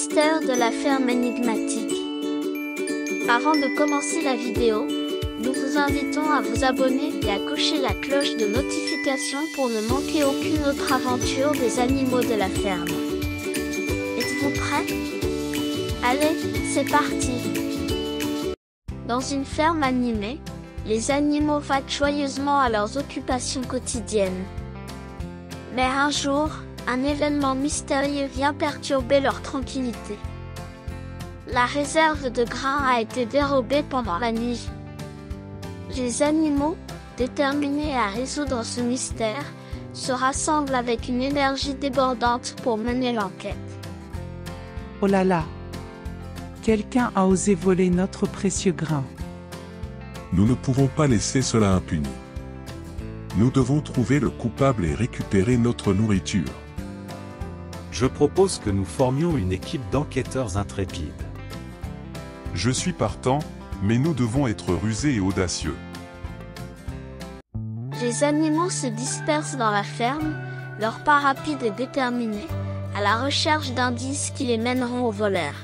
mystère de la ferme énigmatique. Avant de commencer la vidéo, nous vous invitons à vous abonner et à cocher la cloche de notification pour ne manquer aucune autre aventure des animaux de la ferme. Êtes-vous prêts? Allez, c'est parti! Dans une ferme animée, les animaux vaquent joyeusement à leurs occupations quotidiennes. Mais un jour, un événement mystérieux vient perturber leur tranquillité. La réserve de grains a été dérobée pendant la nuit. Les animaux, déterminés à résoudre ce mystère, se rassemblent avec une énergie débordante pour mener l'enquête. Oh là là! Quelqu'un a osé voler notre précieux grain. Nous ne pouvons pas laisser cela impuni. Nous devons trouver le coupable et récupérer notre nourriture. Je propose que nous formions une équipe d'enquêteurs intrépides. Je suis partant, mais nous devons être rusés et audacieux. Les animaux se dispersent dans la ferme, leur pas rapide et déterminé, à la recherche d'indices qui les mèneront au voleur.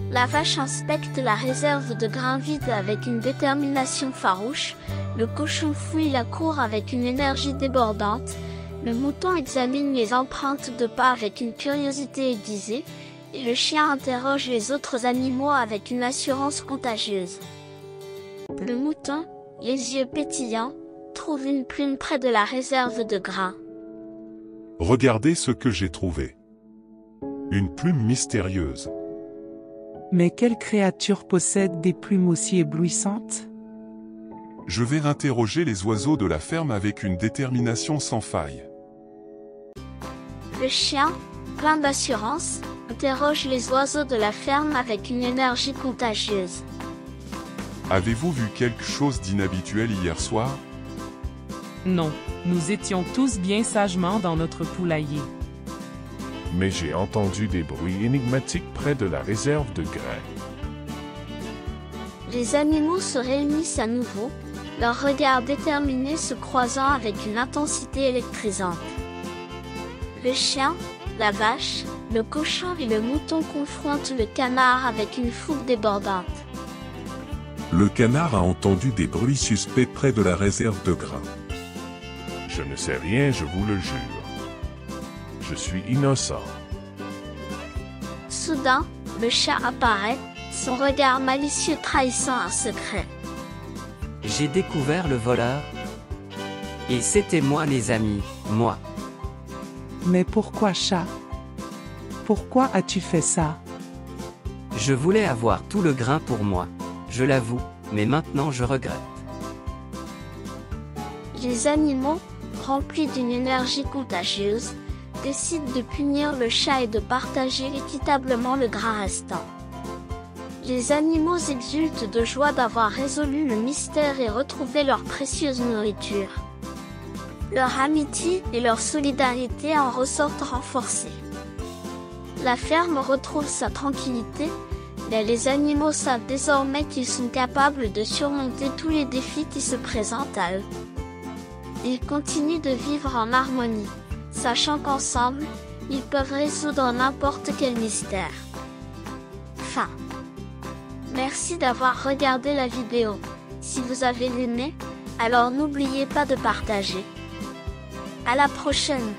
La vache inspecte la réserve de grains vide avec une détermination farouche, le cochon fouille la cour avec une énergie débordante, le mouton examine les empreintes de pas avec une curiosité aiguisée, et le chien interroge les autres animaux avec une assurance contagieuse. Le mouton, les yeux pétillants, trouve une plume près de la réserve de grains. Regardez ce que j'ai trouvé. Une plume mystérieuse. Mais quelle créature possède des plumes aussi éblouissantes? Je vais interroger les oiseaux de la ferme avec une détermination sans faille. Le chien, plein d'assurance, interroge les oiseaux de la ferme avec une énergie contagieuse. Avez-vous vu quelque chose d'inhabituel hier soir? Non, nous étions tous bien sagement dans notre poulailler. Mais j'ai entendu des bruits énigmatiques près de la réserve de grains. Les animaux se réunissent à nouveau, leurs regards déterminés se croisant avec une intensité électrisante. Le chien, la vache, le cochon et le mouton confrontent le canard avec une fougue débordante. Le canard a entendu des bruits suspects près de la réserve de grains. Je ne sais rien, je vous le jure. Je suis innocent. Soudain, le chat apparaît, son regard malicieux trahissant un secret. J'ai découvert le voleur. Et c'était moi les amis, moi. Mais pourquoi, chat? Pourquoi as-tu fait ça? Je voulais avoir tout le grain pour moi, je l'avoue, mais maintenant je regrette. Les animaux, remplis d'une énergie contagieuse, décident de punir le chat et de partager équitablement le grain restant. Les animaux exultent de joie d'avoir résolu le mystère et retrouvé leur précieuse nourriture. Leur amitié et leur solidarité en ressortent renforcées. La ferme retrouve sa tranquillité, mais les animaux savent désormais qu'ils sont capables de surmonter tous les défis qui se présentent à eux. Ils continuent de vivre en harmonie, sachant qu'ensemble, ils peuvent résoudre n'importe quel mystère. Fin. Merci d'avoir regardé la vidéo. Si vous avez aimé, alors n'oubliez pas de partager. À la prochaine!